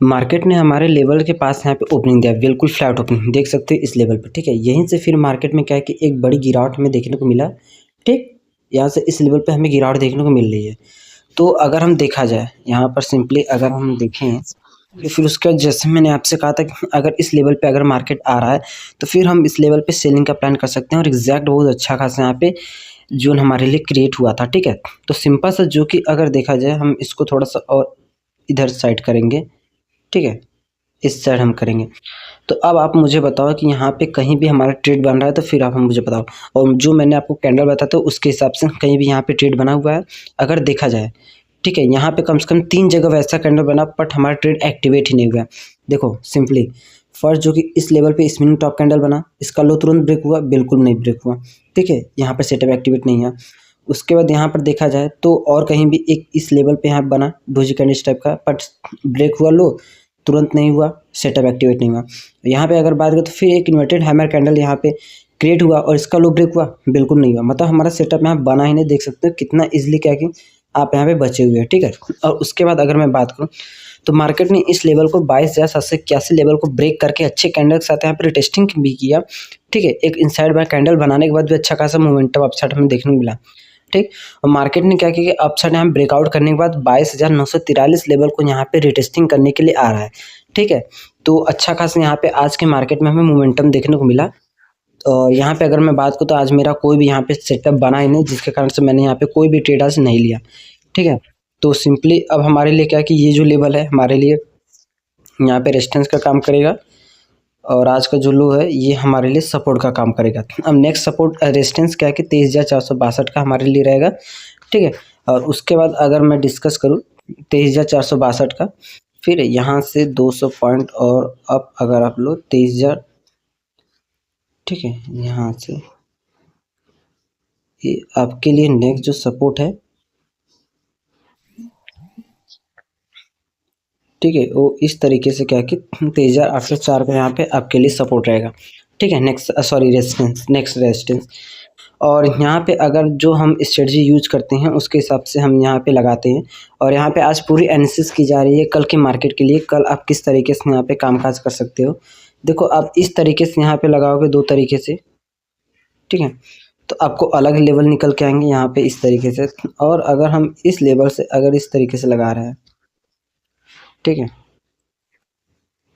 Market ने हमारे level के पास यहाँ पे ओपनिंग दिया, बिल्कुल फ्लैट ओपनिंग देख सकते हैं इस लेवल पे, ठीक है। यहीं से फिर मार्केट में क्या है कि एक बड़ी गिरावट हमें देखने को मिला, ठीक। यहाँ से इस लेवल पे हमें गिरावट देखने को मिल रही है। तो अगर हम देखा जाए यहाँ पर सिंपली अगर हम देखें तो फिर उसके बाद जैसे मैंने आपसे कहा था कि अगर इस लेवल पे अगर मार्केट आ रहा है तो फिर हम इस लेवल पे सेलिंग का प्लान कर सकते हैं। और एग्जैक्ट बहुत अच्छा खासा यहाँ पे जोन हमारे लिए क्रिएट हुआ था, ठीक है। तो सिंपल सा जो कि अगर देखा जाए हम इसको थोड़ा सा और इधर साइड करेंगे, ठीक है, इस साइड हम करेंगे। तो अब आप मुझे बताओ कि यहाँ पे कहीं भी हमारा ट्रेड बन रहा है तो फिर आप मुझे बताओ। और जो मैंने आपको कैंडल बताया था उसके हिसाब से कहीं भी यहाँ पे ट्रेड बना हुआ है अगर देखा जाए, ठीक है। यहाँ पे कम से कम 3 जगह वैसा कैंडल बना बट हमारा ट्रेड एक्टिवेट ही नहीं हुआ। देखो सिंपली फर्स्ट जो कि इस लेवल पे इस मिनी टॉप कैंडल बना, इसका लो तुरंत ब्रेक हुआ, बिल्कुल नहीं ब्रेक हुआ, ठीक है। यहाँ पर सेटअप एक्टिवेट नहीं है। उसके बाद यहाँ पर देखा जाए तो और कहीं भी एक इस लेवल पे यहाँ बना डोजी कैंडल टाइप का, बट ब्रेक हुआ लो, तुरंत नहीं हुआ, सेटअप एक्टिवेट नहीं हुआ। यहाँ पे अगर बात करें तो फिर एक इन्वर्टेड हैमर कैंडल यहाँ पे क्रिएट हुआ और इसका लो ब्रेक हुआ, बिल्कुल नहीं हुआ। मतलब हमारा सेटअप यहाँ बना ही नहीं, देख सकते हो कितना इजीली क्या कि आप यहाँ पे बचे हुए हैं, ठीक है। और उसके बाद अगर मैं बात करूँ तो मार्केट ने इस लेवल को 22,781 लेवल को ब्रेक करके अच्छे कैंडल के साथ यहाँ पर टेस्टिंग भी किया, ठीक है। एक इनसाइड बाय कैंडल बनाने के बाद भी अच्छा खासा मोमेंटम अपसाइड हमें देखने को मिला, ठीक। और मार्केट ने क्या किया कि अपसाइड यहाँ ब्रेकआउट करने के बाद 22,943 लेवल को यहाँ पे रिटेस्टिंग करने के लिए आ रहा है, ठीक है। तो अच्छा खासा यहाँ पे आज के मार्केट में हमें मोमेंटम देखने को मिला। और यहाँ पे अगर मैं बात करूँ तो आज मेरा कोई भी यहाँ पे सेटअप बना ही नहीं, जिसके कारण से मैंने यहाँ पे कोई भी ट्रेड आज नहीं लिया, ठीक है। तो सिंपली अब हमारे लिए क्या कि ये जो लेवल है हमारे लिए यहाँ पे रेजिस्टेंस का काम करेगा और आज का जो लो है ये हमारे लिए सपोर्ट का काम करेगा। अब नेक्स्ट सपोर्ट रेजिस्टेंस क्या है कि 23,462 का हमारे लिए रहेगा, ठीक है। और उसके बाद अगर मैं डिस्कस करूँ 23,462 का, फिर यहाँ से 200 पॉइंट और अब अगर आप लो 23,000, ठीक है। यहाँ से ये आपके लिए नेक्स्ट जो सपोर्ट है, ठीक है, वो इस तरीके से क्या है कि 23,804 का यहाँ पे आपके लिए सपोर्ट रहेगा, ठीक है। Next resistance. और यहाँ पे अगर जो हम स्ट्रेटजी यूज करते हैं उसके हिसाब से हम यहाँ पे लगाते हैं। और यहाँ पे आज पूरी एनालिसिस की जा रही है कल के मार्केट के लिए, कल आप किस तरीके से यहाँ पे कामकाज कर सकते हो। देखो आप इस तरीके से यहाँ पे लगाओगे 2 तरीके से, ठीक है, तो आपको अलग लेवल निकल के आएंगे यहाँ पे इस तरीके से। और अगर हम इस लेवल से अगर इस तरीके से लगा रहे हैं, ठीक है,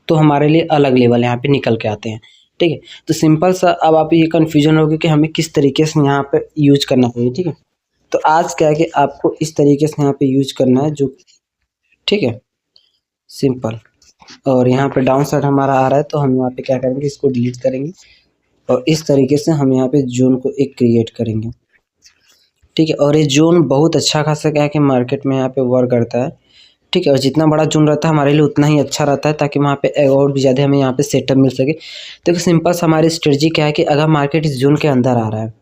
तो हमारे लिए अलग लेवल यहाँ पे निकल के आते हैं, ठीक है। तो सिंपल सा अब आप ये कन्फ्यूजन होगी कि हमें किस तरीके से यहाँ पे यूज करना चाहिए, ठीक है। तो आज क्या है कि आपको इस तरीके से यहाँ पे यूज करना है जो, ठीक है, सिंपल। और यहाँ पे डाउन साइड हमारा आ रहा है तो हम यहाँ पे क्या करेंगे, इसको डिलीट करेंगे और इस तरीके से हम यहाँ पे जोन को एक क्रिएट करेंगे, ठीक है। और ये जोन बहुत अच्छा खासा क्या है कि मार्केट में यहाँ पे वर्क करता है, ठीक है। और जितना बड़ा जोन रहता है हमारे लिए उतना ही अच्छा रहता है ताकि वहाँ पे और भी ज़्यादा हमें यहाँ पे सेटअप मिल सके। देखो सिंपल सा हमारी स्ट्रेटजी क्या है कि अगर मार्केट इस जोन के अंदर आ रहा है,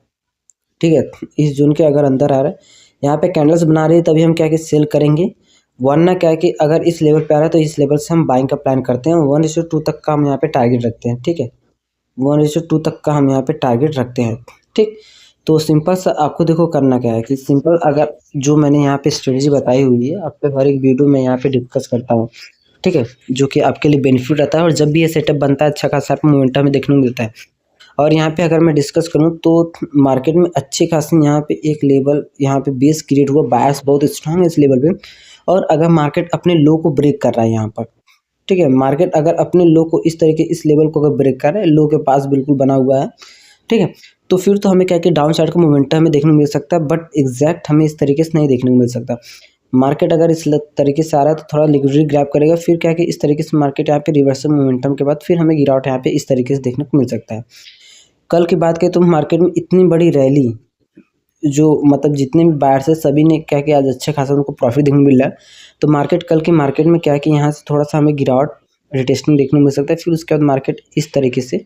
ठीक है, इस जोन के अगर अंदर आ रहा है, यहाँ पे कैंडल्स बना रही है, तभी हम क्या कि सेल करेंगे। वरना क्या है कि अगर इस लेवल पे आ रहा है तो इस लेवल से हम बाइंग का प्लान करते हैं। 1:2 तक का हम यहाँ पे टारगेट रखते हैं, ठीक है, 1:2 तक का हम यहाँ पे टारगेट रखते हैं, ठीक। तो सिंपल सा आपको देखो करना क्या है कि सिंपल अगर जो मैंने यहाँ पे स्ट्रेटजी बताई हुई है आप पे हर एक वीडियो में यहाँ पे डिस्कस करता हूँ, ठीक है, जो कि आपके लिए बेनिफिट रहता है। और जब भी ये सेटअप बनता है अच्छा खासा आपको मोमेंटम में देखने को मिलता है। और यहाँ पे अगर मैं डिस्कस करूँ तो मार्केट में अच्छे खासे यहाँ पे एक लेवल यहाँ पे बेस क्रिएट हुआ, बायस बहुत स्ट्रांग है इस लेवल पे। और अगर मार्केट अपने लो को ब्रेक कर रहा है यहाँ पर, ठीक है, मार्केट अगर अपने लो को इस तरीके इस लेवल को अगर ब्रेक कर रहा है, लो के पास बिल्कुल बना हुआ है, ठीक है, तो फिर तो हमें क्या कि डाउन साइड का मोमेंटम हमें देखने को मिल सकता है। बट एग्जैक्ट हमें इस तरीके से नहीं देखने को मिल सकता। मार्केट अगर इस तरीके से आ रहा है तो थोड़ा लिक्विडिटी ग्रैब करेगा, फिर क्या कि इस तरीके से मार्केट यहाँ पे रिवर्सल मोमेंटम के बाद फिर हमें गिरावट यहाँ पे इस तरीके से देखने को मिल सकता है। कल की बात करें तो मार्केट में इतनी बड़ी रैली, जो मतलब जितने भी बायर से सभी ने क्या कि आज अच्छे खासा उनको प्रॉफिट देखने को मिल रहा है। तो मार्केट कल की मार्केट में क्या है कि यहाँ से थोड़ा सा हमें गिरावट रिटेस्टिंग देखने को मिल सकता है। फिर उसके बाद मार्केट इस तरीके से,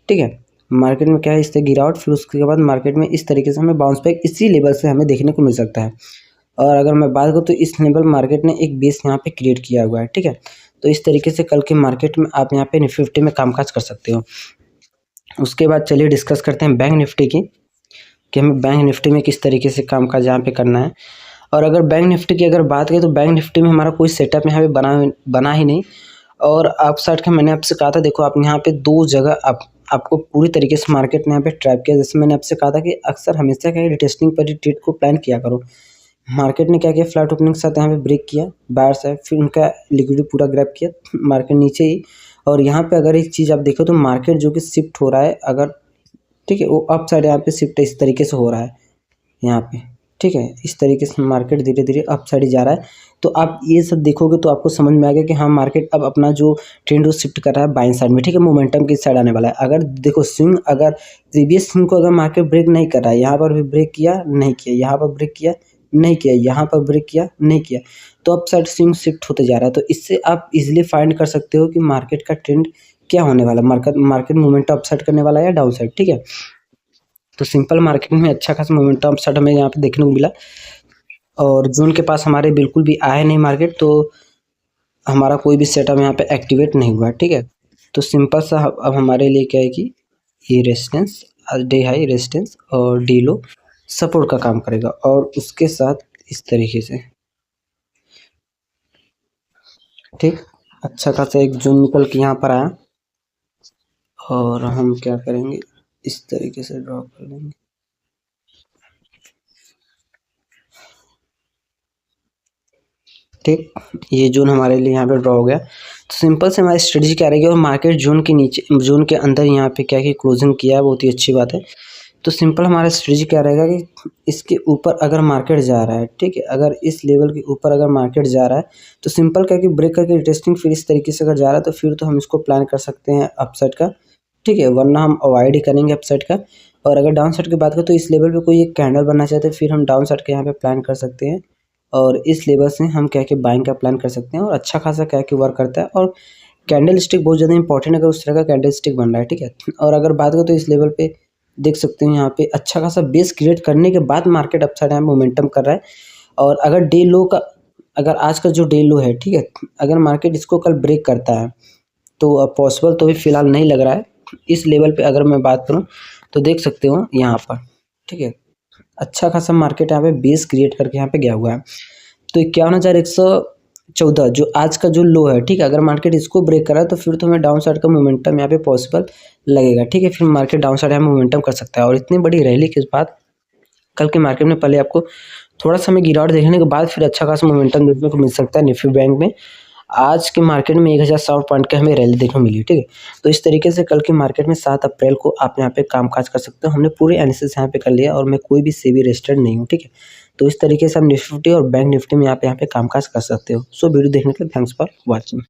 ठीक है, मार्केट में क्या है इस गिरावट, फिर उसके बाद मार्केट में इस तरीके से हमें बाउंस बैक इसी लेवल से हमें देखने को मिल सकता है। और अगर मैं बात करूँ तो इस लेवल मार्केट ने एक बेस यहाँ पे क्रिएट किया हुआ है, ठीक है। तो इस तरीके से कल के मार्केट में आप यहाँ पे निफ्टी में कामकाज कर सकते हो। उसके बाद चलिए डिस्कस करते हैं बैंक निफ्टी की, कि हमें बैंक निफ्टी में किस तरीके से कामकाज यहाँ पे करना है। और अगर बैंक निफ्टी की अगर बात करें तो बैंक निफ्टी में हमारा कोई सेटअप यहाँ पे बना ही नहीं। और आप साइड का मैंने आपसे कहा था, देखो आप यहाँ पे 2 जगह आपको पूरी तरीके से मार्केट ने यहाँ पे ट्रैप किया। जैसे मैंने आपसे कहा था कि अक्सर हमेशा क्या रिटेस्टिंग पर ही ट्रेड को प्लान किया करो। मार्केट ने क्या किया, फ्लैट ओपनिंग के साथ यहाँ पे ब्रेक किया, बायर्स है, फिर उनका लिक्विडिटी पूरा ग्रैब किया, मार्केट नीचे ही। और यहाँ पे अगर एक चीज़ आप देखो तो मार्केट जो कि शिफ्ट हो रहा है, अगर ठीक है वो अप साइड यहाँ पे शिफ्ट इस तरीके से हो रहा है यहाँ पे, ठीक है, इस तरीके से मार्केट धीरे धीरे अप साइड जा रहा है। तो आप ये सब देखोगे तो आपको समझ में आ गया कि हाँ मार्केट अब अपना जो ट्रेंड वो शिफ्ट कर रहा है बाइंग साइड में, ठीक है, मोमेंटम की साइड आने वाला है। अगर देखो स्विंग, अगर प्रीवियस स्विंग को अगर मार्केट ब्रेक नहीं कर रहा है, यहाँ पर भी ब्रेक किया नहीं किया, यहाँ पर ब्रेक किया नहीं किया, यहाँ पर ब्रेक किया नहीं किया, तो अप साइड स्विंग शिफ्ट होते जा रहा है। तो इससे आप इजिली फाइंड कर सकते हो कि मार्केट का ट्रेंड क्या होने वाला, मार्केट मोमेंटम अप साइड करने वाला है या डाउन साइड, ठीक है। तो सिंपल मार्केट में अच्छा खासा मोमेंटम अपसाइड हमें यहाँ पे देखने को मिला। और जून के पास हमारे बिल्कुल भी आया नहीं मार्केट, तो हमारा कोई भी सेटअप यहाँ पे एक्टिवेट नहीं हुआ, ठीक है। तो सिंपल सा अब हमारे लिए क्या है कि ये रेजिस्टेंस, डे हाई रेजिस्टेंस और डी लो सपोर्ट का काम करेगा, और उसके साथ इस तरीके से, ठीक, अच्छा खासा एक जून निकल के यहाँ पर आया, और हम क्या करेंगे, इस तरीके से ड्रॉ कर लेंगे, ठीक। ये जोन हमारे लिए यहाँ पे ड्रॉ हो गया। तो सिंपल से हमारी स्ट्रेटजी क्या रहेगी, और मार्केट जोन के नीचे, जोन के अंदर यहाँ पे क्या कि क्लोजिंग किया है, बहुत ही अच्छी बात है। तो सिंपल हमारा स्ट्रेटजी क्या रहेगा कि इसके ऊपर अगर मार्केट जा रहा है, ठीक है, अगर इस लेवल के ऊपर अगर मार्केट जा रहा है तो सिंपल क्या कि ब्रेक करके रिटेस्टिंग फिर इस तरीके से अगर जा रहा है तो फिर तो हम इसको प्लान कर सकते हैं अपसाइड का, ठीक है, वरना हम अवॉइड ही करेंगे अपसाइड का। और अगर डाउन साइड की बात करें तो इस लेवल पे कोई एक कैंडल बनना चाहते हैं, फिर हम डाउन साइड के यहाँ पे प्लान कर सकते हैं, और इस लेवल से हम क्या कि बाइंग का प्लान कर सकते हैं, और अच्छा खासा क्या कि वर्क करता है। और कैंडल स्टिक बहुत ज़्यादा इंपॉर्टेंट है, अगर उस तरह का कैंडल स्टिक बन रहा है, ठीक है। और अगर बात करें तो इस लेवल पे देख सकते हैं यहाँ पे अच्छा खासा बेस क्रिएट करने के बाद मार्केट अपसाइड यहाँ मोमेंटम कर रहा है। और अगर डे लो का, अगर आज का जो डे लो है, ठीक है, अगर मार्केट इसको कल ब्रेक करता है तो पॉसिबल तो भी फिलहाल नहीं लग रहा है। इस लेवल पे अगर मैं बात करूँ तो देख सकते हो यहाँ पर, ठीक है, अच्छा खासा मार्केट यहाँ पे बेस क्रिएट करके यहाँ पे गया हुआ है। तो 51,114 जो आज का जो लो है, ठीक है, अगर मार्केट इसको ब्रेक करा तो फिर तो हमें डाउन साइड का मोमेंटम यहाँ पे पॉसिबल लगेगा, ठीक है, फिर मार्केट डाउन साइड यहाँ मोमेंटम कर सकता है। और इतनी बड़ी रैली के बाद कल के मार्केट में पहले आपको थोड़ा सा हमें गिरावट देखने के बाद फिर अच्छा खासा मोमेंटम देखने को मिल सकता है निफ्टी बैंक में। आज के मार्केट में 1060 पॉइंट का हमें रैली देखने को मिली, ठीक है। तो इस तरीके से कल के मार्केट में 7 अप्रैल को आप यहाँ पे कामकाज कर सकते हो। हमने पूरे एनालिसिस यहाँ पे कर लिया, और मैं कोई भी सेबी रजिस्टर्ड नहीं हूँ, ठीक है। तो इस तरीके से हम निफ्टी और बैंक निफ्टी में यहाँ पे कामकाज कर सकते हो। सो वीडियो देखने के लिए थैंक्स फॉर वॉचिंग।